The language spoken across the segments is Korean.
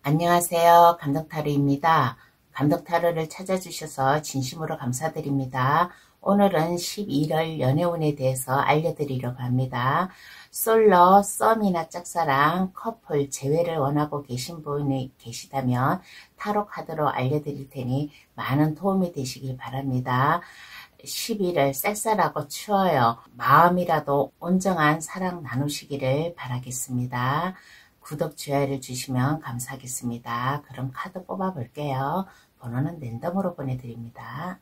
안녕하세요. 감독타로입니다. 감독타로를 찾아주셔서 진심으로 감사드립니다. 오늘은 11월 연애운에 대해서 알려드리려고 합니다. 솔로, 썸이나 짝사랑, 커플, 재회를 원하고 계신 분이 계시다면 타로 카드로 알려드릴 테니 많은 도움이 되시길 바랍니다. 11월 쌀쌀하고 추워요. 마음이라도 온정한 사랑 나누시기를 바라겠습니다. 구독, 좋아요를 주시면 감사하겠습니다. 그럼 카드 뽑아 볼게요. 번호는 랜덤으로 보내드립니다.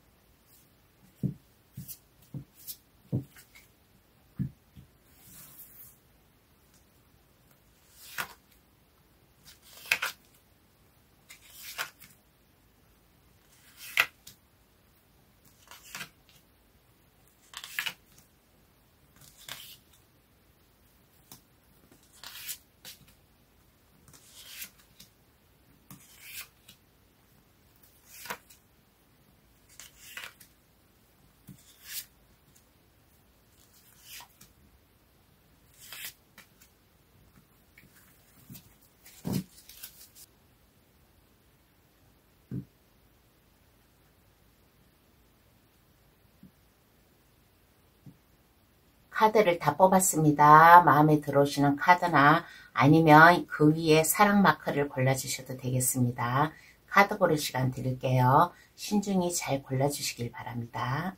카드를 다 뽑았습니다. 마음에 들어오시는 카드나 아니면 그 위에 사랑 마크를 골라주셔도 되겠습니다. 카드 고를 시간 드릴게요. 신중히 잘 골라주시길 바랍니다.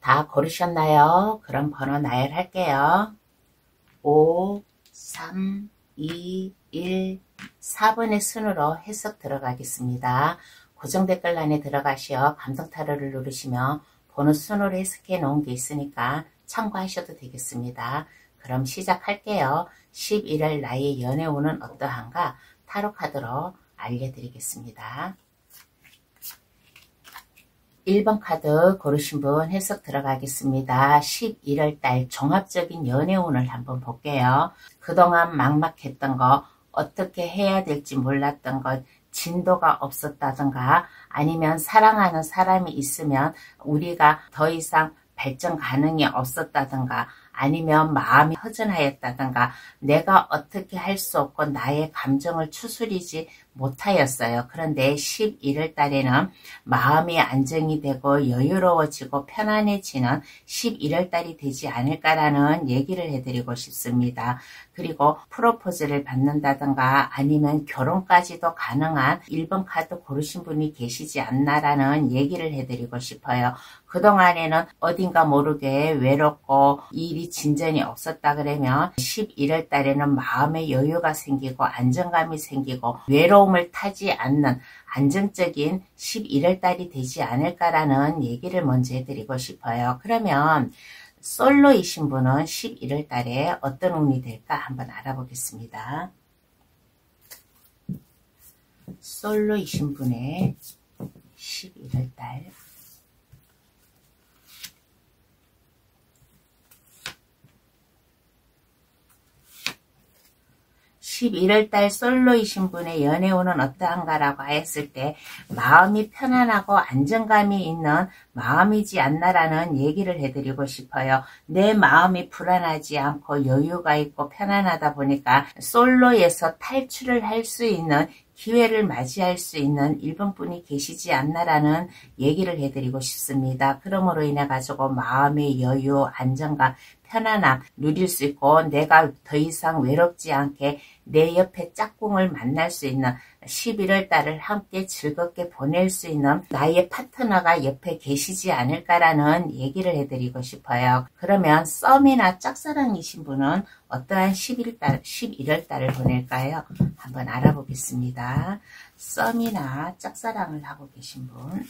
다 고르셨나요? 그럼 번호 나열할게요. 5, 3, 2, 1, 4번의 순으로 해석 들어가겠습니다. 고정 댓글란에 들어가시어 감독타로를 누르시면 번호 순으로 해석해 놓은 게 있으니까 참고하셔도 되겠습니다. 그럼 시작할게요. 11월 나의 연애운은 어떠한가 타로 카드로 알려드리겠습니다. 1번 카드 고르신 분 해석 들어가겠습니다. 11월달 종합적인 연애운을 한번 볼게요. 그동안 막막했던 거, 어떻게 해야 될지 몰랐던 것, 진도가 없었다든가 아니면 사랑하는 사람이 있으면 우리가 더 이상 발전 가능이 없었다든가 아니면 마음이 허전하였다든가 내가 어떻게 할 수 없고 나의 감정을 추스리지 못하였어요. 그런데 11월 달에는 마음이 안정이 되고 여유로워지고 편안해지는 11월 달이 되지 않을까라는 얘기를 해드리고 싶습니다. 그리고 프로포즈를 받는다든가 아니면 결혼까지도 가능한 1번 카드 고르신 분이 계시지 않나라는 얘기를 해드리고 싶어요. 그동안에는 어딘가 모르게 외롭고 일이 진전이 없었다 그러면 11월 달에는 마음의 여유가 생기고 안정감이 생기고 외로움을 타지 않는 안정적인 11월 달이 되지 않을까라는 얘기를 먼저 해드리고 싶어요. 그러면 솔로이신 분은 11월 달에 어떤 운이 될까 한번 알아보겠습니다. 솔로이신 분의 11월 달 11월달 솔로이신 분의 연애운은 어떠한가라고 하였을 때 마음이 편안하고 안정감이 있는 마음이지 않나라는 얘기를 해드리고 싶어요. 내 마음이 불안하지 않고 여유가 있고 편안하다 보니까 솔로에서 탈출을 할 수 있는 기회를 맞이할 수 있는 1번 분이 계시지 않나라는 얘기를 해드리고 싶습니다. 그러므로 인해 가지고 마음의 여유, 안정감, 편안함 누릴 수 있고 내가 더 이상 외롭지 않게 내 옆에 짝꿍을 만날 수 있는 11월 달을 함께 즐겁게 보낼 수 있는 나의 파트너가 옆에 계시지 않을까라는 얘기를 해드리고 싶어요. 그러면 썸이나 짝사랑이신 분은 어떠한 11월 달을 보낼까요? 한번 알아보겠습니다. 썸이나 짝사랑을 하고 계신 분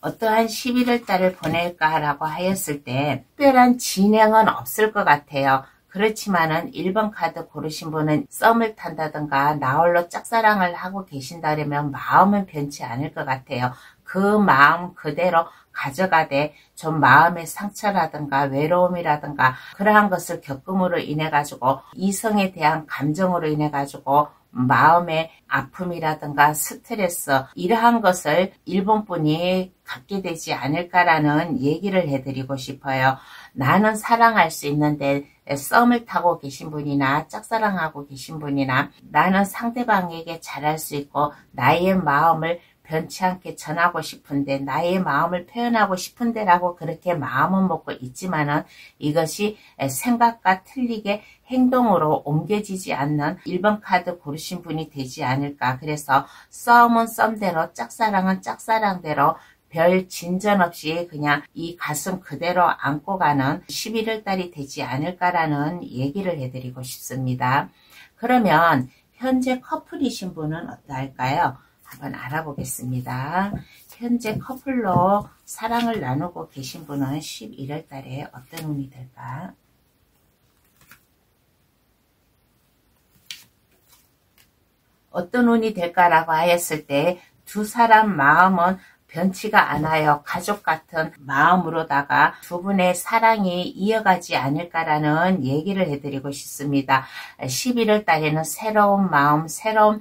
어떠한 11월 달을 보낼까라고 하였을 때 특별한 진행은 없을 것 같아요. 그렇지만은 1번 카드 고르신 분은 썸을 탄다든가 나홀로 짝사랑을 하고 계신다면 마음은 변치 않을 것 같아요. 그 마음 그대로 가져가되 좀 마음의 상처라든가 외로움이라든가 그러한 것을 겪음으로 인해 가지고 이성에 대한 감정으로 인해 가지고 마음의 아픔이라든가 스트레스 이러한 것을 일본 분이 갖게 되지 않을까라는 얘기를 해드리고 싶어요. 나는 사랑할 수 있는데 썸을 타고 계신 분이나 짝사랑하고 계신 분이나 나는 상대방에게 잘할 수 있고 나의 마음을 변치 않게 전하고 싶은데 나의 마음을 표현하고 싶은데 라고 그렇게 마음은 먹고 있지만은 이것이 생각과 틀리게 행동으로 옮겨지지 않는 1번 카드 고르신 분이 되지 않을까. 그래서 썸은 썸대로 짝사랑은 짝사랑대로 별 진전 없이 그냥 이 가슴 그대로 안고 가는 11월 달이 되지 않을까라는 얘기를 해드리고 싶습니다. 그러면 현재 커플이신 분은 어떠할까요? 한번 알아보겠습니다. 현재 커플로 사랑을 나누고 계신 분은 11월 달에 어떤 운이 될까? 어떤 운이 될까라고 하였을 때 두 사람 마음은 변치가 않아요. 가족 같은 마음으로다가 두 분의 사랑이 이어가지 않을까라는 얘기를 해드리고 싶습니다. 11월 달에는 새로운 마음, 새로운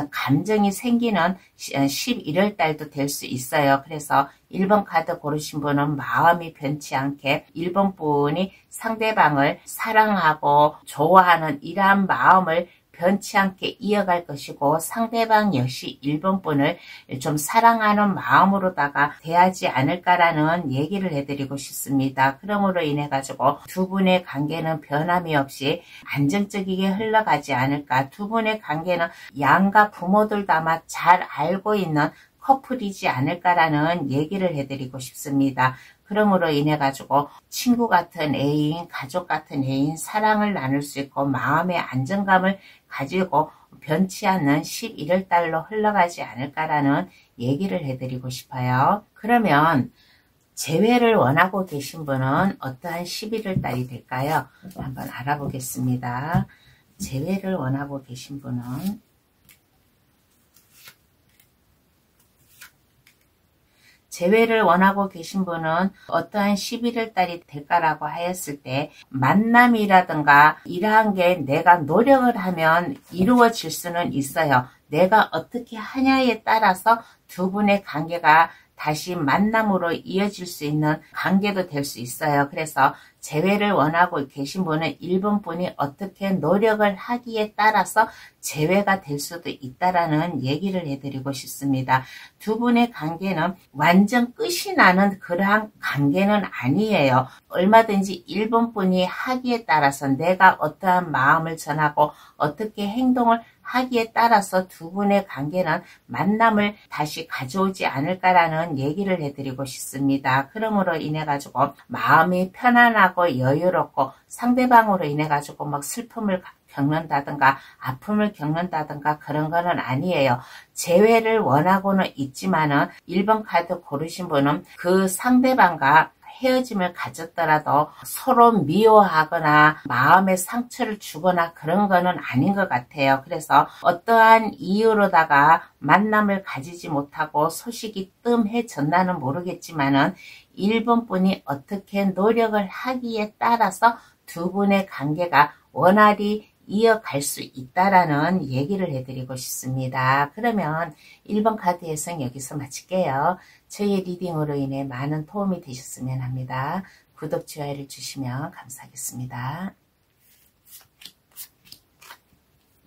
감정이 생기는 11월 달도 될 수 있어요. 그래서 1번 카드 고르신 분은 마음이 변치 않게 1번 분이 상대방을 사랑하고 좋아하는 이러한 마음을 변치 않게 이어갈 것이고 상대방 역시 1번 분을 좀 사랑하는 마음으로다가 대하지 않을까라는 얘기를 해드리고 싶습니다. 그러므로 인해 가지고 두 분의 관계는 변함이 없이 안정적이게 흘러가지 않을까. 두 분의 관계는 양가 부모들도 아마 잘 알고 있는 커플이지 않을까라는 얘기를 해드리고 싶습니다. 그러므로 인해 가지고 친구 같은 애인, 가족 같은 애인, 사랑을 나눌 수 있고 마음의 안정감을 가지고 변치 않는 11월 달로 흘러가지 않을까라는 얘기를 해드리고 싶어요. 그러면 재회를 원하고 계신 분은 어떠한 11월 달이 될까요? 한번 알아보겠습니다. 재회를 원하고 계신 분은 재회를 원하고 계신 분은 어떠한 11월 달이 될까라고 하였을 때 만남이라든가 이러한 게 내가 노력을 하면 이루어질 수는 있어요. 내가 어떻게 하냐에 따라서 두 분의 관계가 다시 만남으로 이어질 수 있는 관계도 될 수 있어요. 그래서 재회를 원하고 계신 분은 1번 분이 어떻게 노력을 하기에 따라서 재회가 될 수도 있다라는 얘기를 해드리고 싶습니다. 두 분의 관계는 완전 끝이 나는 그러한 관계는 아니에요. 얼마든지 1번 분이 하기에 따라서 내가 어떠한 마음을 전하고 어떻게 행동을 하기에 따라서 두 분의 관계는 만남을 다시 가져오지 않을까라는 얘기를 해드리고 싶습니다. 그러므로 인해 가지고 마음이 편안하고 여유롭고 상대방으로 인해 가지고 막 슬픔을 겪는다든가 아픔을 겪는다든가 그런 거는 아니에요. 재회를 원하고는 있지만은 1번 카드 고르신 분은 그 상대방과 헤어짐을 가졌더라도 서로 미워하거나 마음에 상처를 주거나 그런 거는 아닌 것 같아요. 그래서 어떠한 이유로다가 만남을 가지지 못하고 소식이 뜸해졌나는 모르겠지만은 1번 분이 어떻게 노력을 하기에 따라서 두 분의 관계가 원활히 이어갈 수 있다라는 얘기를 해드리고 싶습니다. 그러면 1번 카드 해석 여기서 마칠게요. 저희의 리딩으로 인해 많은 도움이 되셨으면 합니다. 구독, 좋아요를 주시면 감사하겠습니다.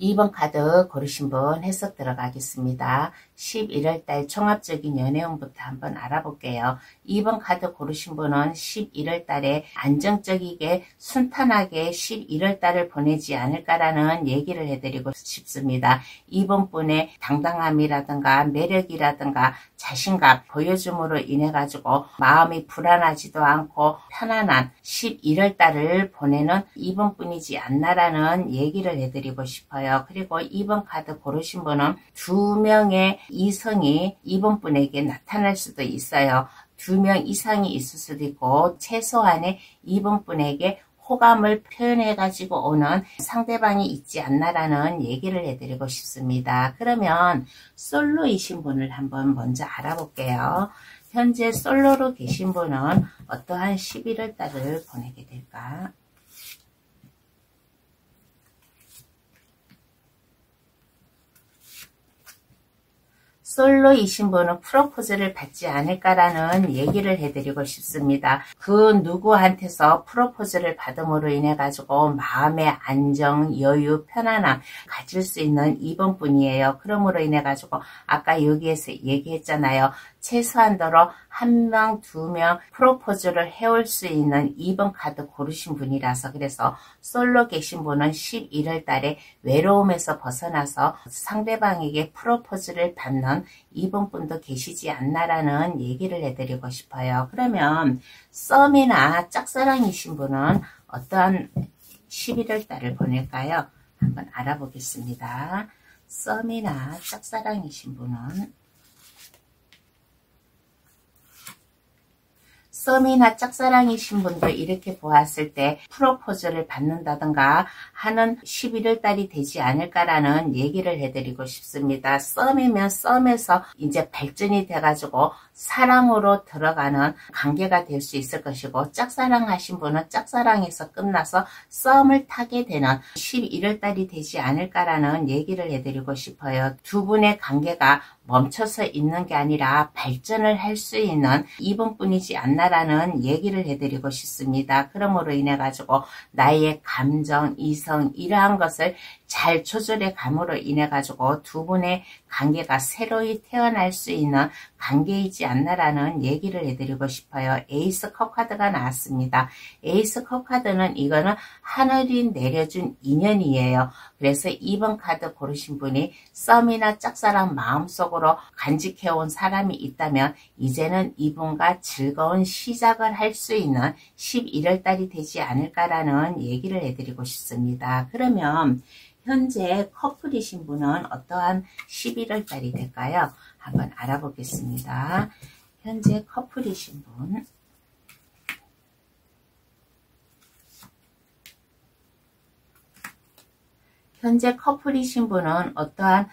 2번 카드 고르신 분 해석 들어가겠습니다. 11월 달 종합적인 연애운부터 한번 알아볼게요. 2번 카드 고르신 분은 11월 달에 안정적이게 순탄하게 11월 달을 보내지 않을까라는 얘기를 해드리고 싶습니다. 2번 분의 당당함이라든가 매력이라든가 자신감 보여줌으로 인해 가지고 마음이 불안하지도 않고 편안한 11월 달을 보내는 2번 분이지 않나라는 얘기를 해드리고 싶어요. 그리고 2번 카드 고르신 분은 두 명의 이성이 2번 분에게 나타날 수도 있어요. 2명 이상이 있을 수도 있고 최소한의 2번 분에게 호감을 표현해 가지고 오는 상대방이 있지 않나라는 얘기를 해드리고 싶습니다. 그러면 솔로이신 분을 한번 먼저 알아볼게요. 현재 솔로로 계신 분은 어떠한 11월 달을 보내게 될까? 솔로이신 분은 프로포즈를 받지 않을까라는 얘기를 해드리고 싶습니다. 그 누구한테서 프로포즈를 받음으로 인해 가지고 마음의 안정, 여유, 편안함 가질 수 있는 2번 분이에요. 그러므로 인해 가지고 아까 여기에서 얘기했잖아요. 최소한도로 1명, 2명 프로포즈를 해올 수 있는 2번 카드 고르신 분이라서, 그래서 솔로 계신 분은 11월 달에 외로움에서 벗어나서 상대방에게 프로포즈를 받는 2번 분도 계시지 않나라는 얘기를 해드리고 싶어요. 그러면 썸이나 짝사랑이신 분은 어떠한 11월 달을 보낼까요? 한번 알아보겠습니다. 썸이나 짝사랑이신 분은, 썸이나 짝사랑이신 분도 이렇게 보았을 때 프로포즈를 받는다든가 하는 11월 달이 되지 않을까라는 얘기를 해드리고 싶습니다. 썸이면 썸에서 이제 발전이 돼가지고 사랑으로 들어가는 관계가 될 수 있을 것이고, 짝사랑 하신 분은 짝사랑에서 끝나서 썸을 타게 되는 11월 달이 되지 않을까라는 얘기를 해드리고 싶어요. 두 분의 관계가 멈춰서 있는 게 아니라 발전을 할 수 있는 2번 분이지 않나라는 얘기를 해드리고 싶습니다. 그러므로 인해 가지고 나의 감정, 이성 이러한 것을 잘 조절해 감으로 인해 가지고 두 분의 관계가 새로이 태어날 수 있는 관계이지 않나라는 얘기를 해드리고 싶어요. 에이스 컵 카드가 나왔습니다. 에이스 컵 카드는 이거는 하늘이 내려준 인연이에요. 그래서 2번 카드 고르신 분이 썸이나 짝사랑 마음속으로 간직해온 사람이 있다면 이제는 이분과 즐거운 시작을 할 수 있는 11월 달이 되지 않을까라는 얘기를 해드리고 싶습니다. 그러면 현재 커플이신 분은 어떠한 11월 달이 될까요? 한번 알아보겠습니다. 현재 커플이신 분, 현재 커플이신 분은 어떠한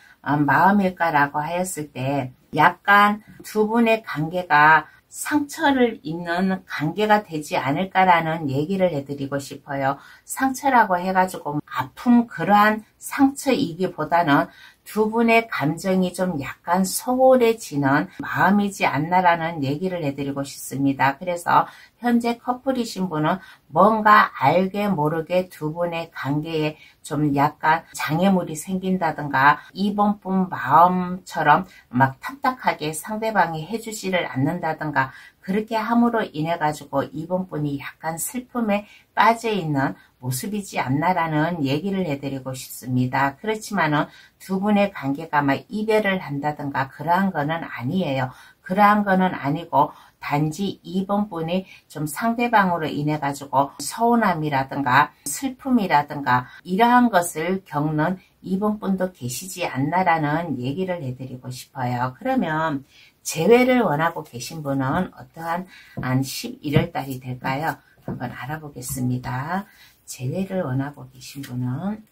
마음일까라고 하였을 때 약간 두 분의 관계가 상처를 입는 관계가 되지 않을까라는 얘기를 해드리고 싶어요. 상처라고 해가지고 아픔, 그러한 상처이기보다는 두 분의 감정이 좀 약간 소홀해지는 마음이지 않나라는 얘기를 해드리고 싶습니다. 그래서 현재 커플이신 분은 뭔가 알게 모르게 두 분의 관계에 좀 약간 장애물이 생긴다든가 2번 분 마음처럼 막 탁탁하게 상대방이 해주지를 않는다든가 그렇게 함으로 인해 가지고 2번 분이 약간 슬픔에 빠져 있는 모습이지 않나라는 얘기를 해드리고 싶습니다. 그렇지만은 두 분의 관계가 막 이별을 한다든가 그러한 거는 아니에요. 그러한 거는 아니고 단지 2번 분이 좀 상대방으로 인해 가지고 서운함이라든가 슬픔이라든가 이러한 것을 겪는 2번 분도 계시지 않나라는 얘기를 해드리고 싶어요. 그러면 재회를 원하고 계신 분은 어떠한 11월 달이 될까요? 한번 알아보겠습니다. 재회를 원하고 계신 분은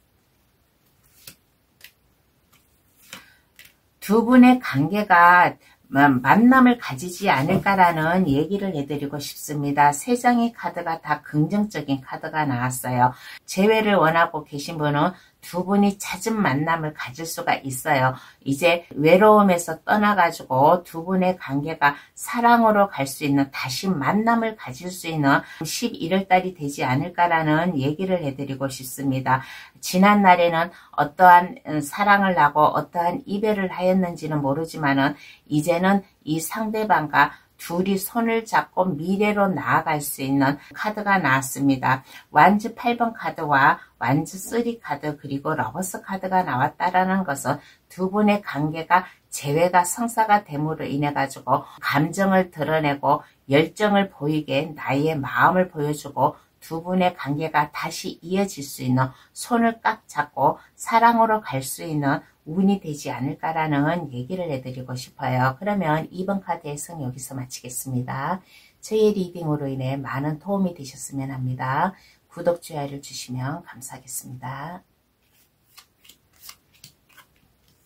두 분의 관계가 만남을 가지지 않을까라는 얘기를 해드리고 싶습니다. 세 장의 카드가 다 긍정적인 카드가 나왔어요. 재회를 원하고 계신 분은 두 분이 잦은 만남을 가질 수가 있어요. 이제 외로움에서 떠나가지고 두 분의 관계가 사랑으로 갈 수 있는, 다시 만남을 가질 수 있는 11월 달이 되지 않을까라는 얘기를 해드리고 싶습니다. 지난 날에는 어떠한 사랑을 하고 어떠한 이별을 하였는지는 모르지만은 이제는 이 상대방과 둘이 손을 잡고 미래로 나아갈 수 있는 카드가 나왔습니다. 완즈 8번 카드와 완즈 3 카드 그리고 러버스 카드가 나왔다라는 것은 두 분의 관계가 재회가 성사가 됨으로 인해 가지고 감정을 드러내고 열정을 보이게 나의 마음을 보여주고 두 분의 관계가 다시 이어질 수 있는, 손을 꽉 잡고 사랑으로 갈 수 있는 운이 되지 않을까라는 얘기를 해드리고 싶어요. 그러면 2번 카드 해석 여기서 마치겠습니다. 저의 리딩으로 인해 많은 도움이 되셨으면 합니다. 구독, 좋아요를 주시면 감사하겠습니다.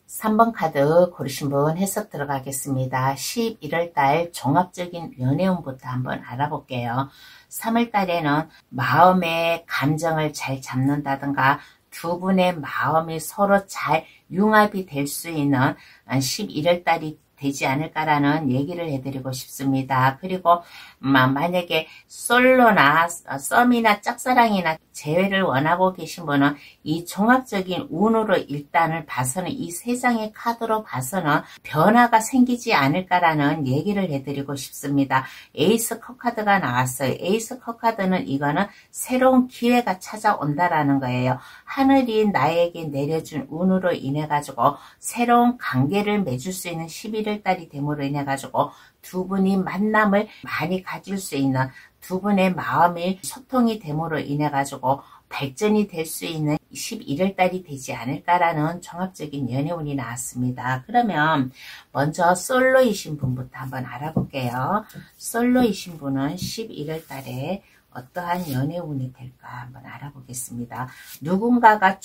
3번 카드 고르신 분 해석 들어가겠습니다. 11월 달 종합적인 연애운부터 한번 알아볼게요. 3월 달에는 마음의 감정을 잘 잡는다든가 두 분의 마음이 서로 잘 융합이 될 수 있는 11월 달이 되지 않을까라는 얘기를 해드리고 싶습니다. 그리고 만약에 솔로나 썸이나 짝사랑이나 재회를 원하고 계신 분은 이 종합적인 운으로 일단을 봐서는 이 세 장의 카드로 봐서는 변화가 생기지 않을까라는 얘기를 해드리고 싶습니다. 에이스 컵 카드가 나왔어요. 에이스 컵 카드는 이거는 새로운 기회가 찾아온다라는 거예요. 하늘이 나에게 내려준 운으로 인해 가지고 새로운 관계를 맺을 수 있는 11월 달이 됨으로 인해 가지고 두 분이 만남을 많이 가질 수 있는, 두 분의 마음이 소통이 됨으로 인해 가지고 발전이 될 수 있는 11월 달이 되지 않을까라는 종합적인 연애운이 나왔습니다. 그러면 먼저 솔로이신 분부터 한번 알아볼게요. 솔로이신 분은 11월 달에 어떠한 연애운이 될까 한번 알아보겠습니다. 누군가가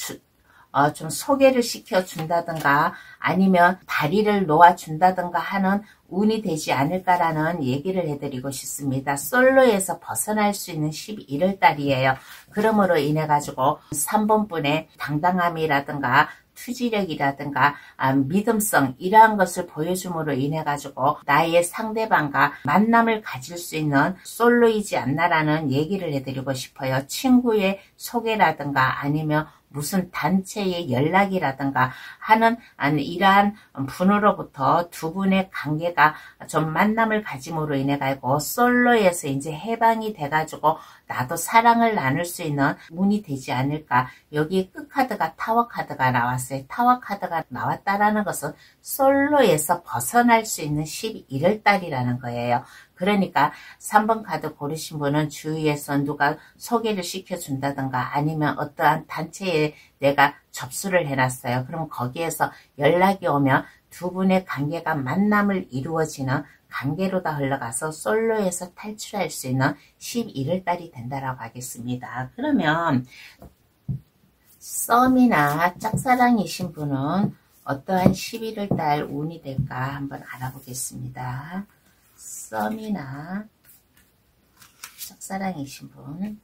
좀 소개를 시켜준다든가 아니면 다리를 놓아준다든가 하는 운이 되지 않을까라는 얘기를 해드리고 싶습니다. 솔로에서 벗어날 수 있는 11월 달이에요. 그러므로 인해 가지고 3번 분의 당당함이라든가 투지력이라든가 믿음성 이러한 것을 보여줌으로 인해 가지고 나의 상대방과 만남을 가질 수 있는 솔로이지 않나라는 얘기를 해드리고 싶어요. 친구의 소개라든가 아니면 무슨 단체의 연락이라든가 하는 이러한 분으로부터 두 분의 관계가 좀 만남을 가짐으로 인해 가지고 솔로에서 이제 해방이 돼가지고 나도 사랑을 나눌 수 있는 운이 되지 않을까. 여기 끝카드가 타워 카드가 나왔어요. 타워 카드가 나왔다라는 것은 솔로에서 벗어날 수 있는 11월 달이라는 거예요. 그러니까 3번 카드 고르신 분은 주위에서 누가 소개를 시켜준다든가 아니면 어떠한 단체에 내가 접수를 해놨어요. 그럼 거기에서 연락이 오면 두 분의 관계가 만남을 이루어지는 관계로 다 흘러가서 솔로에서 탈출할 수 있는 11월 달이 된다라고 하겠습니다. 그러면 썸이나 짝사랑이신 분은 어떠한 11월 달 운이 될까 한번 알아보겠습니다. 썸이나 짝사랑이신 분,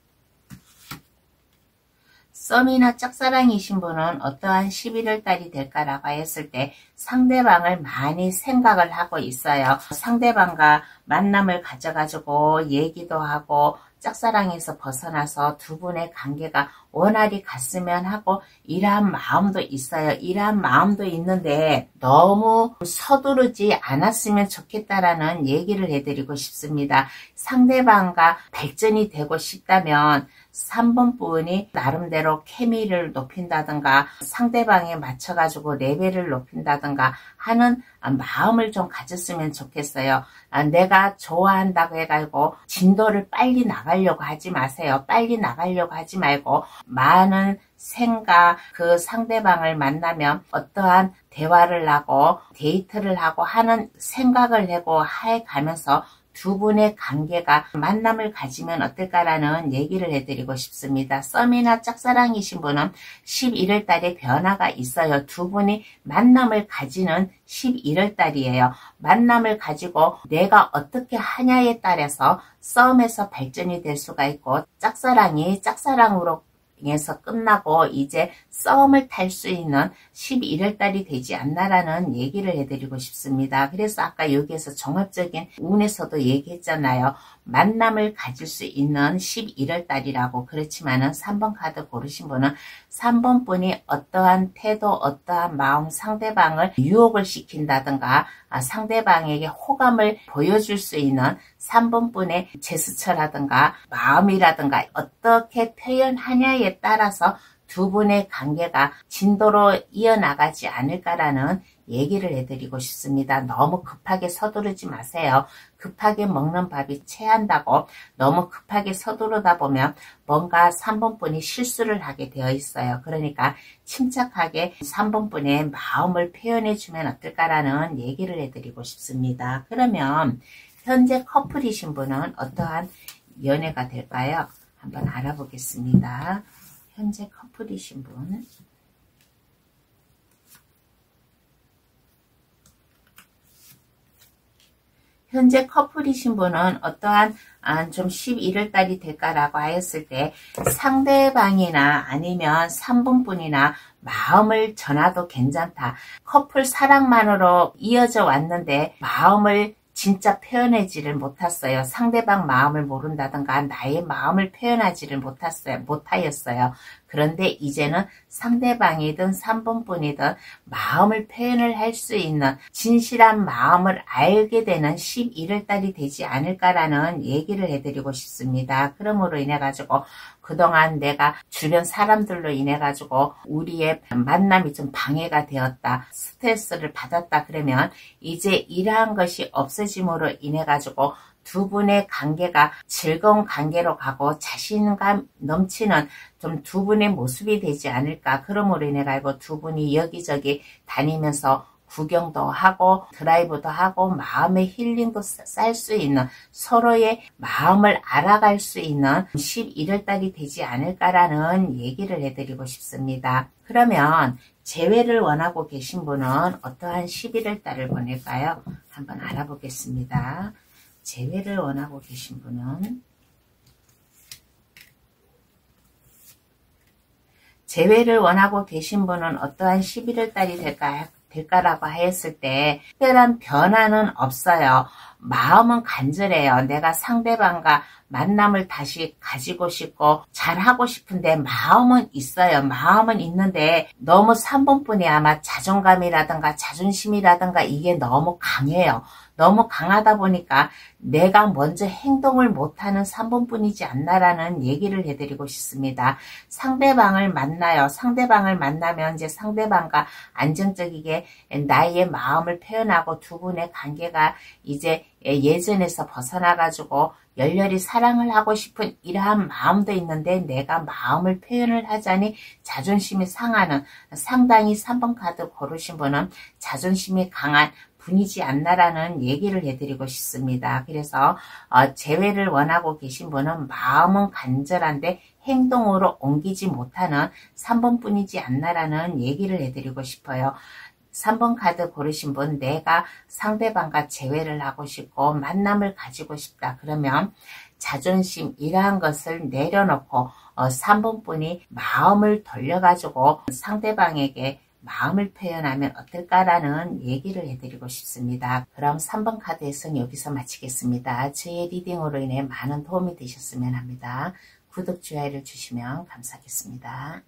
썸이나 짝사랑이신 분은 어떠한 11월 달이 될까라고 했을 때 상대방을 많이 생각을 하고 있어요. 상대방과 만남을 가져가지고 얘기도 하고 짝사랑에서 벗어나서 두 분의 관계가 원활히 갔으면 하고 이러한 마음도 있어요. 이러한 마음도 있는데 너무 서두르지 않았으면 좋겠다라는 얘기를 해드리고 싶습니다. 상대방과 발전이 되고 싶다면 3번 분이 나름대로 케미를 높인다든가 상대방에 맞춰가지고 레벨을 높인다든가 하는 마음을 좀 가졌으면 좋겠어요. 내가 좋아한다고 해가지고 진도를 빨리 나가려고 하지 마세요. 빨리 나가려고 하지 말고 많은 생각, 그 상대방을 만나면 어떠한 대화를 하고 데이트를 하고 하는 생각을 하고 해가면서 두 분의 관계가 만남을 가지면 어떨까라는 얘기를 해드리고 싶습니다. 썸이나 짝사랑이신 분은 11월 달에 변화가 있어요. 두 분이 만남을 가지는 11월 달이에요. 만남을 가지고 내가 어떻게 하냐에 따라서 썸에서 발전이 될 수가 있고 짝사랑이 짝사랑으로 에서 끝나고 이제 썸을 탈 수 있는 11월 달이 되지 않나라는 얘기를 해드리고 싶습니다. 그래서 아까 여기에서 종합적인 운에서도 얘기했잖아요. 만남을 가질 수 있는 11월 달이라고. 그렇지만은 3번 카드 고르신 분은 3번 분이 어떠한 태도, 어떠한 마음, 상대방을 유혹을 시킨다든가 상대방에게 호감을 보여줄 수 있는 3번 분의 제스처라든가 마음이라든가 어떻게 표현하냐에 따라서 두 분의 관계가 진도로 이어나가지 않을까라는 얘기를 해드리고 싶습니다. 너무 급하게 서두르지 마세요. 급하게 먹는 밥이 체한다고 너무 급하게 서두르다 보면 뭔가 3번 분이 실수를 하게 되어 있어요. 그러니까 침착하게 3번 분의 마음을 표현해 주면 어떨까라는 얘기를 해드리고 싶습니다. 그러면 현재 커플이신 분은 어떠한 연애가 될까요? 한번 알아보겠습니다. 현재 커플이신 분. 현재 커플이신 분은 어떠한 좀 11월달이 될까라고 하였을 때 상대방이나 아니면 3번분이나 마음을 전하도 괜찮다. 커플 사랑만으로 이어져 왔는데 마음을 진짜 표현하지를 못했어요. 상대방 마음을 모른다든가 나의 마음을 표현하지를 못하였어요. 그런데 이제는 상대방이든 3번분이든 마음을 표현을 할 수 있는 진실한 마음을 알게 되는 11월달이 되지 않을까라는 얘기를 해드리고 싶습니다. 그러므로 인해 가지고 그동안 내가 주변 사람들로 인해 가지고 우리의 만남이 좀 방해가 되었다. 스트레스를 받았다. 그러면 이제 이러한 것이 없어짐으로 인해 가지고 두 분의 관계가 즐거운 관계로 가고 자신감 넘치는 좀 두 분의 모습이 되지 않을까. 그러므로 인해 가지고 두 분이 여기저기 다니면서 구경도 하고 드라이브도 하고 마음의 힐링도 쌀 수 있는 서로의 마음을 알아갈 수 있는 11월달이 되지 않을까라는 얘기를 해드리고 싶습니다. 그러면 재회를 원하고 계신 분은 어떠한 11월달을 보낼까요? 한번 알아보겠습니다. 재회를 원하고 계신 분은 어떠한 11월달이 될까라고 하였을 때 특별한 변화는 없어요. 마음은 간절해요. 내가 상대방과 만남을 다시 가지고 싶고 잘하고 싶은데 마음은 있어요. 마음은 있는데 너무 3번분이 아마 자존감이라든가 자존심이라든가 이게 너무 강해요. 너무 강하다 보니까 내가 먼저 행동을 못하는 3번분이지 않나라는 얘기를 해드리고 싶습니다. 상대방을 만나요. 상대방을 만나면 이제 상대방과 안정적이게 나의 마음을 표현하고 두 분의 관계가 이제 예전에서 벗어나가지고 열렬히 사랑을 하고 싶은 이러한 마음도 있는데 내가 마음을 표현을 하자니 자존심이 상하는 상당히 3번 카드 고르신 분은 자존심이 강한 분이지 않나라는 얘기를 해드리고 싶습니다. 그래서 재회를 원하고 계신 분은 마음은 간절한데 행동으로 옮기지 못하는 3번 분이지 않나라는 얘기를 해드리고 싶어요. 3번 카드 고르신 분, 내가 상대방과 재회를 하고 싶고 만남을 가지고 싶다. 그러면 자존심 이러한 것을 내려놓고 3번 분이 마음을 돌려가지고 상대방에게 마음을 표현하면 어떨까라는 얘기를 해드리고 싶습니다. 그럼 3번 카드 해석 여기서 마치겠습니다. 저의 리딩으로 인해 많은 도움이 되셨으면 합니다. 구독, 좋아요를 주시면 감사하겠습니다.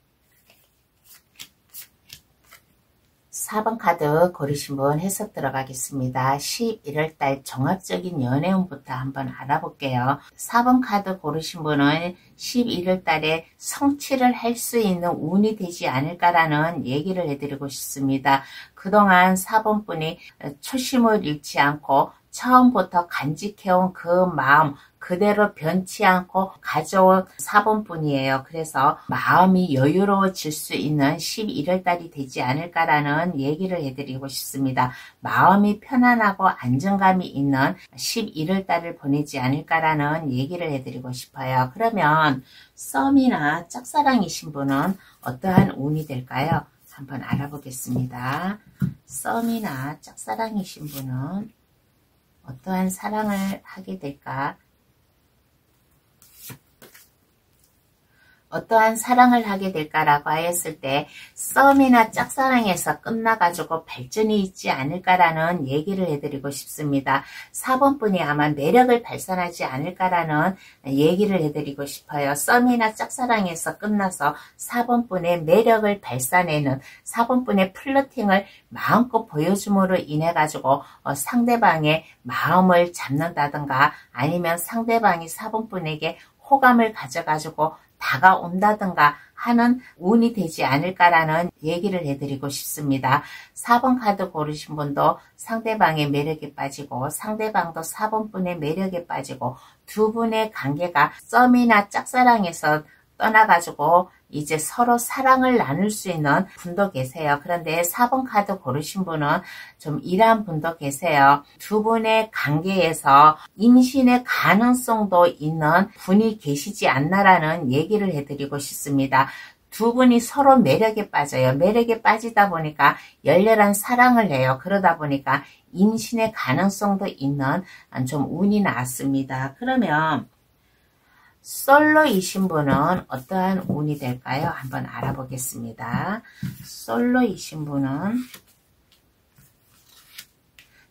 4번 카드 고르신 분 해석 들어가겠습니다. 11월달 종합적인 연애운부터 한번 알아볼게요. 4번 카드 고르신 분은 11월달에 성취를 할 수 있는 운이 되지 않을까라는 얘기를 해드리고 싶습니다. 그동안 4번 분이 초심을 잃지 않고 처음부터 간직해온 그 마음 그대로 변치 않고 가져온 4번 분이에요. 그래서 마음이 여유로워질 수 있는 11월달이 되지 않을까라는 얘기를 해드리고 싶습니다. 마음이 편안하고 안정감이 있는 11월달을 보내지 않을까라는 얘기를 해드리고 싶어요. 그러면 썸이나 짝사랑이신 분은 어떠한 운이 될까요? 한번 알아보겠습니다. 썸이나 짝사랑이신 분은 어떠한 사랑을 하게 될까? 어떠한 사랑을 하게 될까라고 하였을 때 썸이나 짝사랑에서 끝나가지고 발전이 있지 않을까라는 얘기를 해드리고 싶습니다. 4번 분이 아마 매력을 발산하지 않을까라는 얘기를 해드리고 싶어요. 썸이나 짝사랑에서 끝나서 4번 분의 매력을 발산해는 4번 분의 플러팅을 마음껏 보여줌으로 인해 가지고 상대방의 마음을 잡는다든가 아니면 상대방이 4번 분에게 호감을 가져가지고 다가온다든가 하는 운이 되지 않을까라는 얘기를 해드리고 싶습니다. 4번 카드 고르신 분도 상대방의 매력에 빠지고 상대방도 4번 분의 매력에 빠지고 두 분의 관계가 썸이나 짝사랑에서 떠나가지고 이제 서로 사랑을 나눌 수 있는 분도 계세요. 그런데 4번 카드 고르신 분은 좀 이러한 분도 계세요. 두 분의 관계에서 임신의 가능성도 있는 분이 계시지 않나라는 얘기를 해드리고 싶습니다. 두 분이 서로 매력에 빠져요. 매력에 빠지다 보니까 열렬한 사랑을 해요. 그러다 보니까 임신의 가능성도 있는 좀 운이 나왔습니다. 그러면 솔로이신 분은 어떠한 운이 될까요? 한번 알아보겠습니다. 솔로이신 분은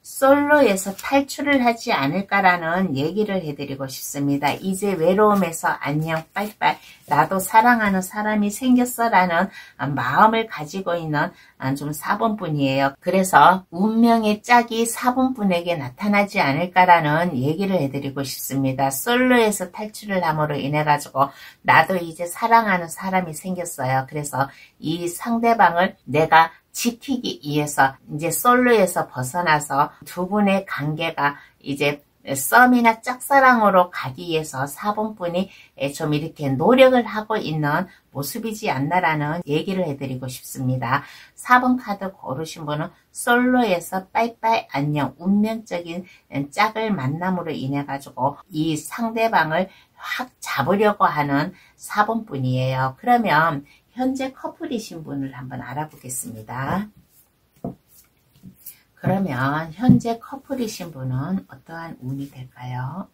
솔로에서 탈출을 하지 않을까라는 얘기를 해드리고 싶습니다. 이제 외로움에서 안녕 빠이빠이 나도 사랑하는 사람이 생겼어라는 마음을 가지고 있는 좀 4번 분이에요. 그래서 운명의 짝이 4번 분에게 나타나지 않을까라는 얘기를 해드리고 싶습니다. 솔로에서 탈출을 함으로 인해 가지고 나도 이제 사랑하는 사람이 생겼어요. 그래서 이 상대방을 내가 지키기 위해서 이제 솔로에서 벗어나서 두 분의 관계가 이제 썸이나 짝사랑으로 가기 위해서 4번 분이 좀 이렇게 노력을 하고 있는 모습이지 않나라는 얘기를 해드리고 싶습니다. 4번 카드 고르신 분은 솔로에서 빠이빠이 안녕 운명적인 짝을 만남으로 인해 가지고 이 상대방을 확 잡으려고 하는 4번 분이에요. 그러면 현재 커플이신 분을 한번 알아보겠습니다. 그러면 현재 커플이신 분은 어떠한 운이 될까요?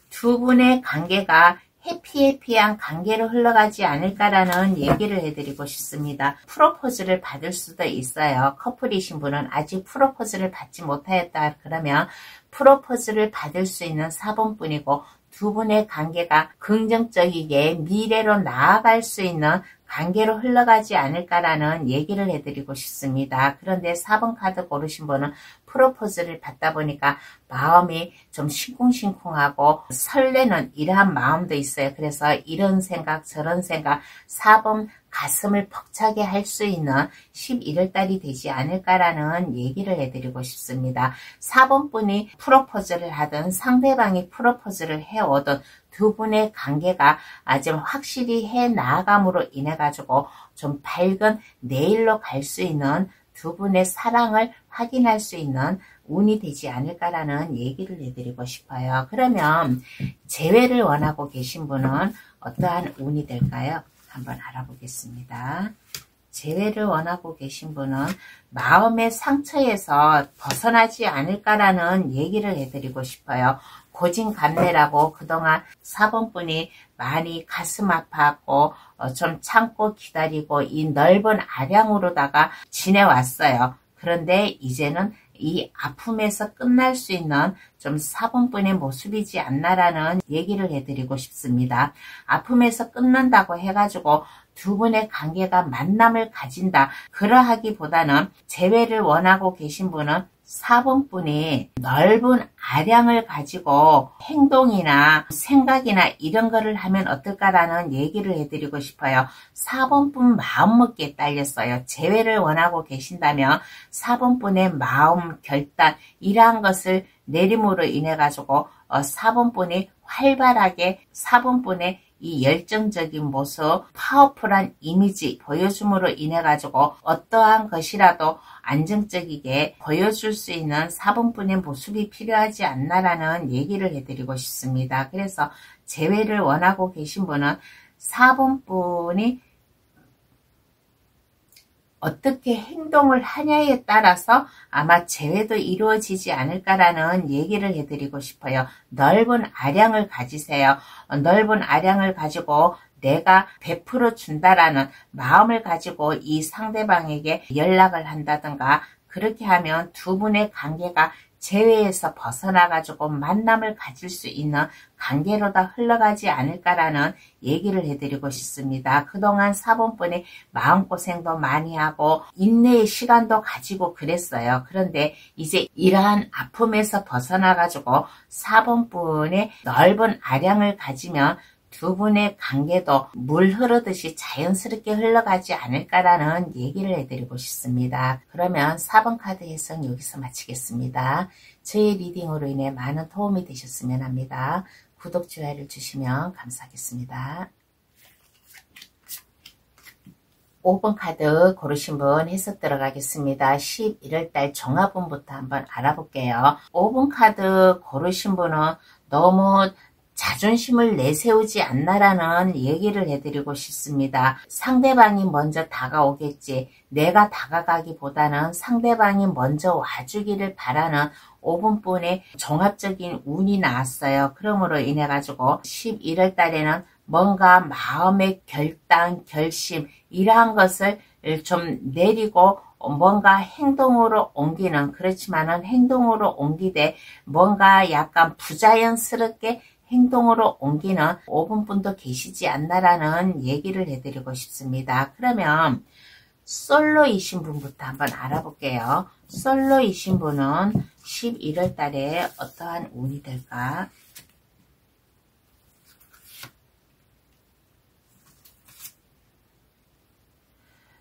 두 분의 관계가 해피한 관계로 흘러가지 않을까라는 얘기를 해드리고 싶습니다. 프로포즈를 받을 수도 있어요. 커플이신 분은 아직 프로포즈를 받지 못하였다 그러면 프로포즈를 받을 수 있는 4번 분이고 두 분의 관계가 긍정적이게 미래로 나아갈 수 있는 관계로 흘러가지 않을까라는 얘기를 해드리고 싶습니다. 그런데 4번 카드 고르신 분은 프로포즈를 받다 보니까 마음이 좀 싱쿵싱쿵하고 설레는 이러한 마음도 있어요. 그래서 이런 생각 저런 생각 4번 가슴을 벅차게 할 수 있는 11월 달이 되지 않을까라는 얘기를 해드리고 싶습니다. 4번 분이 프로포즈를 하든 상대방이 프로포즈를 해오든 두 분의 관계가 좀 확실히 해 나아감으로 인해 가지고 좀 밝은 내일로 갈 수 있는 두 분의 사랑을 확인할 수 있는 운이 되지 않을까라는 얘기를 해드리고 싶어요. 그러면 재회를 원하고 계신 분은 어떠한 운이 될까요? 한번 알아보겠습니다. 재회를 원하고 계신 분은 마음의 상처에서 벗어나지 않을까라는 얘기를 해드리고 싶어요. 고진감래라고 그동안 4번 분이 많이 가슴 아파하고 좀 참고 기다리고 이 넓은 아량으로다가 지내왔어요. 그런데 이제는 이 아픔에서 끝날 수 있는 좀 4번 분의 모습이지 않나라는 얘기를 해드리고 싶습니다. 아픔에서 끝난다고 해가지고 두 분의 관계가 만남을 가진다. 그러하기보다는 재회를 원하고 계신 분은 4번 분이 넓은 아량을 가지고 행동이나 생각이나 이런 거를 하면 어떨까라는 얘기를 해드리고 싶어요. 4번 분 마음먹기에 딸렸어요. 재회를 원하고 계신다면 4번 분의 마음, 결단 이러한 것을 내림으로 인해 가지고 4번 분이 활발하게 4번 분의 이 열정적인 모습, 파워풀한 이미지 보여줌으로 인해 가지고 어떠한 것이라도 안정적이게 보여줄 수 있는 4번 분의 모습이 필요하지 않나라는 얘기를 해드리고 싶습니다. 그래서 재회를 원하고 계신 분은 4번 분이 어떻게 행동을 하냐에 따라서 아마 재회도 이루어지지 않을까라는 얘기를 해드리고 싶어요. 넓은 아량을 가지세요. 넓은 아량을 가지고 내가 베풀어 준다라는 마음을 가지고 이 상대방에게 연락을 한다든가 그렇게 하면 두 분의 관계가 재회에서 벗어나가지고 만남을 가질 수 있는 관계로 다 흘러가지 않을까라는 얘기를 해드리고 싶습니다. 그동안 4번 분이 마음고생도 많이 하고 인내의 시간도 가지고 그랬어요. 그런데 이제 이러한 아픔에서 벗어나가지고 4번 분의 넓은 아량을 가지면 두 분의 관계도 물 흐르듯이 자연스럽게 흘러가지 않을까라는 얘기를 해드리고 싶습니다. 그러면 4번 카드 해석 여기서 마치겠습니다. 저의 리딩으로 인해 많은 도움이 되셨으면 합니다. 구독, 좋아요를 주시면 감사하겠습니다. 5번 카드 고르신 분 해석 들어가겠습니다. 11월달 종합운부터 한번 알아볼게요. 5번 카드 고르신 분은 너무 자존심을 내세우지 않나라는 얘기를 해드리고 싶습니다. 상대방이 먼저 다가오겠지. 내가 다가가기보다는 상대방이 먼저 와주기를 바라는 5분분의 종합적인 운이 나왔어요. 그러므로 인해 가지고 11월 달에는 뭔가 마음의 결단, 결심 이러한 것을 좀 내리고 뭔가 행동으로 옮기는, 그렇지만은 행동으로 옮기되 뭔가 약간 부자연스럽게 행동으로 옮기는 5분분도 계시지 않나라는 얘기를 해드리고 싶습니다. 그러면 솔로이신 분부터 한번 알아볼게요. 솔로이신 분은 11월 달에 어떠한 운이 될까?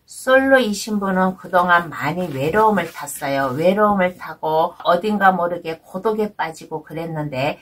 솔로이신 분은 그동안 많이 외로움을 탔어요. 외로움을 타고 어딘가 모르게 고독에 빠지고 그랬는데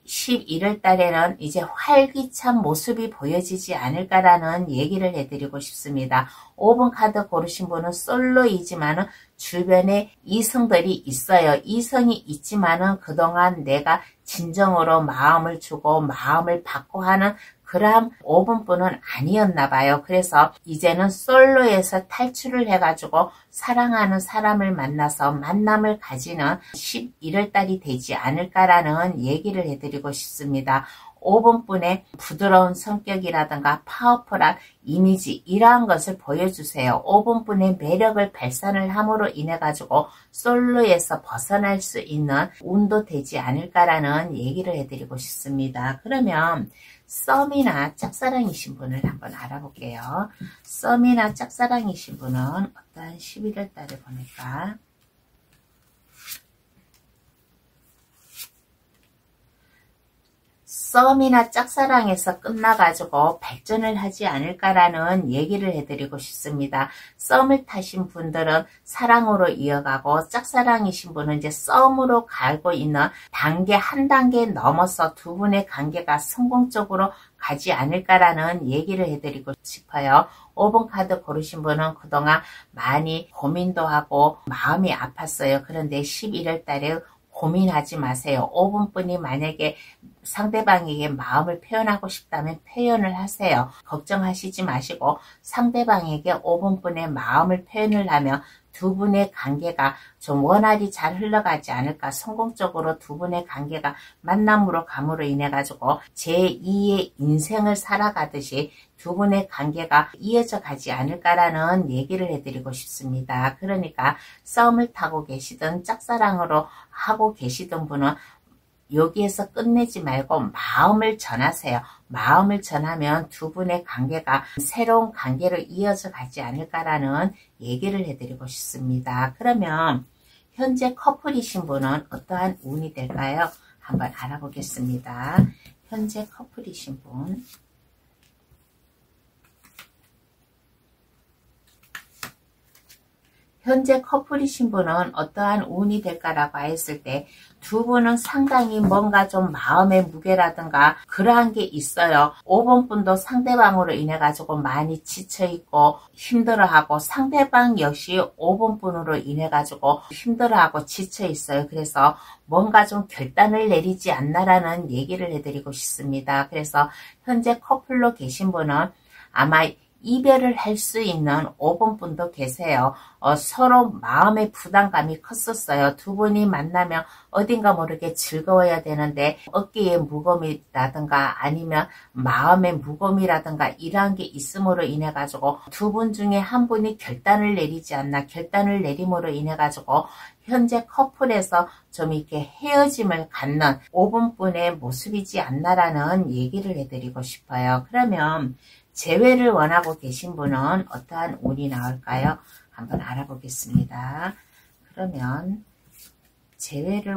11월 달에는 이제 활기찬 모습이 보여지지 않을까라는 얘기를 해드리고 싶습니다. 5번 카드 고르신 분은 솔로이지만은 주변에 이성들이 있어요. 이성이 있지만은 그동안 내가 진정으로 마음을 주고 마음을 받고 하는 그러한 5분분은 아니었나 봐요. 그래서 이제는 솔로에서 탈출을 해가지고 사랑하는 사람을 만나서 만남을 가지는 11월 달이 되지 않을까라는 얘기를 해드리고 싶습니다. 5분분의 부드러운 성격이라든가 파워풀한 이미지 이러한 것을 보여주세요. 5분분의 매력을 발산을 함으로 인해 가지고 솔로에서 벗어날 수 있는 운도 되지 않을까라는 얘기를 해드리고 싶습니다. 그러면 썸이나 짝사랑이신 분을 한번 알아볼게요. 썸이나 짝사랑이신 분은 어떠한 11월 달에 보낼까? 썸이나 짝사랑에서 끝나가지고 발전을 하지 않을까라는 얘기를 해드리고 싶습니다. 썸을 타신 분들은 사랑으로 이어가고 짝사랑이신 분은 이제 썸으로 가고 있는 단계 한 단계 넘어서 두 분의 관계가 성공적으로 가지 않을까라는 얘기를 해드리고 싶어요. 5번 카드 고르신 분은 그동안 많이 고민도 하고 마음이 아팠어요. 그런데 11월 달에 고민하지 마세요. 5분분이 만약에 상대방에게 마음을 표현하고 싶다면 표현을 하세요. 걱정하시지 마시고 상대방에게 5분분의 마음을 표현을 하면 두 분의 관계가 좀 원활히 잘 흘러가지 않을까. 성공적으로 두 분의 관계가 만남으로 감으로 인해 가지고 제2의 인생을 살아가듯이 두 분의 관계가 이어져 가지 않을까라는 얘기를 해드리고 싶습니다. 그러니까 썸을 타고 계시든 짝사랑으로 하고 계시던 분은 여기에서 끝내지 말고 마음을 전하세요. 마음을 전하면 두 분의 관계가 새로운 관계로 이어져 가지 않을까라는 얘기를 해드리고 싶습니다. 그러면 현재 커플이신 분은 어떠한 운이 될까요? 한번 알아보겠습니다. 현재 커플이신 분. 현재 커플이신 분은 어떠한 운이 될까라고 했을 때 두 분은 상당히 뭔가 좀 마음의 무게라든가 그러한 게 있어요. 5번 분도 상대방으로 인해 가지고 많이 지쳐있고 힘들어하고 상대방 역시 5번 분으로 인해 가지고 힘들어하고 지쳐있어요. 그래서 뭔가 좀 결단을 내리지 않나라는 얘기를 해드리고 싶습니다. 그래서 현재 커플로 계신 분은 아마 이별을 할 수 있는 5번 분도 계세요. 서로 마음의 부담감이 컸었어요. 두 분이 만나면 어딘가 모르게 즐거워야 되는데 어깨의 무거움이라든가 아니면 마음의 무거움이라든가 이러한 게 있음으로 인해 가지고 두 분 중에 한 분이 결단을 내리지 않나. 결단을 내림으로 인해 가지고 현재 커플에서 좀 이렇게 헤어짐을 갖는 5번 분의 모습이지 않나라는 얘기를 해드리고 싶어요. 그러면 재회를 원하고 계신 분은 어떠한 운이 나올까요? 한번 알아보겠습니다. 그러면 재회를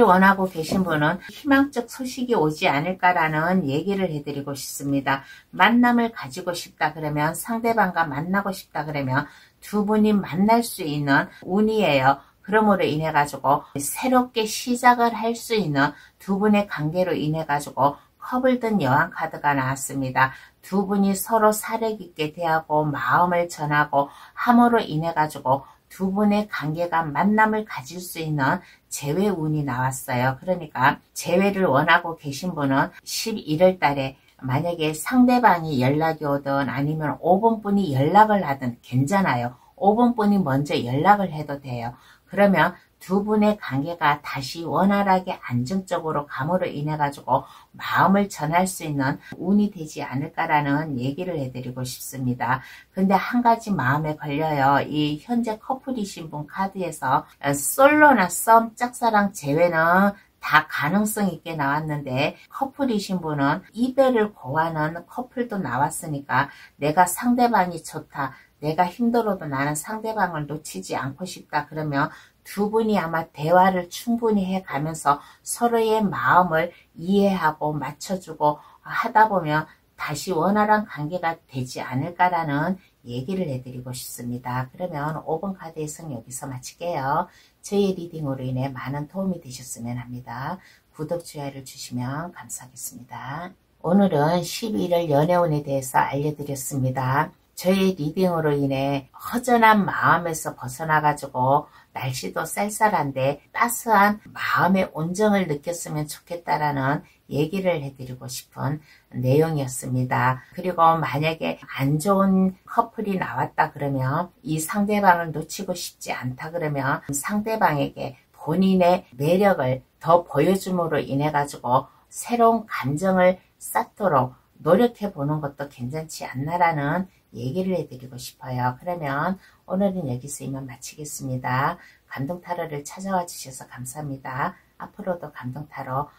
원하고 계신 분은 희망적 소식이 오지 않을까라는 얘기를 해드리고 싶습니다. 만남을 가지고 싶다 그러면 상대방과 만나고 싶다 그러면 두 분이 만날 수 있는 운이에요. 그러므로 인해 가지고 새롭게 시작을 할 수 있는 두 분의 관계로 인해 가지고 컵을 든 여왕 카드가 나왔습니다. 두 분이 서로 사려 깊게 대하고 마음을 전하고 함으로 인해 가지고 두 분의 관계가 만남을 가질 수 있는 재회운이 나왔어요. 그러니까 재회를 원하고 계신 분은 11월 달에 만약에 상대방이 연락이 오든 아니면 5번 분이 연락을 하든 괜찮아요. 5번 분이 먼저 연락을 해도 돼요. 그러면 두 분의 관계가 다시 원활하게 안정적으로 감으로 인해 가지고 마음을 전할 수 있는 운이 되지 않을까라는 얘기를 해드리고 싶습니다. 근데 한 가지 마음에 걸려요. 이 현재 커플이신 분 카드에서 솔로나 썸, 짝사랑 제외는 다 가능성 있게 나왔는데 커플이신 분은 이별을 고하는 커플도 나왔으니까 내가 상대방이 좋다. 내가 힘들어도 나는 상대방을 놓치지 않고 싶다. 그러면 두 분이 아마 대화를 충분히 해가면서 서로의 마음을 이해하고 맞춰주고 하다 보면 다시 원활한 관계가 되지 않을까라는 얘기를 해드리고 싶습니다. 그러면 5번 카드의 성 여기서 마칠게요. 저의 리딩으로 인해 많은 도움이 되셨으면 합니다. 구독, 좋아요를 주시면 감사하겠습니다. 오늘은 11월 연애운에 대해서 알려드렸습니다. 저의 리딩으로 인해 허전한 마음에서 벗어나가지고 날씨도 쌀쌀한데 따스한 마음의 온정을 느꼈으면 좋겠다라는 얘기를 해드리고 싶은 내용이었습니다. 그리고 만약에 안 좋은 커플이 나왔다 그러면 이 상대방을 놓치고 싶지 않다 그러면 상대방에게 본인의 매력을 더 보여줌으로 인해 가지고 새로운 감정을 쌓도록 노력해 보는 것도 괜찮지 않나라는 얘기를 해드리고 싶어요. 그러면 오늘은 여기서 이만 마치겠습니다. 감동타로를 찾아와 주셔서 감사합니다. 앞으로도 감동타로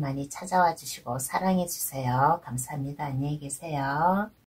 많이 찾아와 주시고 사랑해 주세요. 감사합니다. 안녕히 계세요.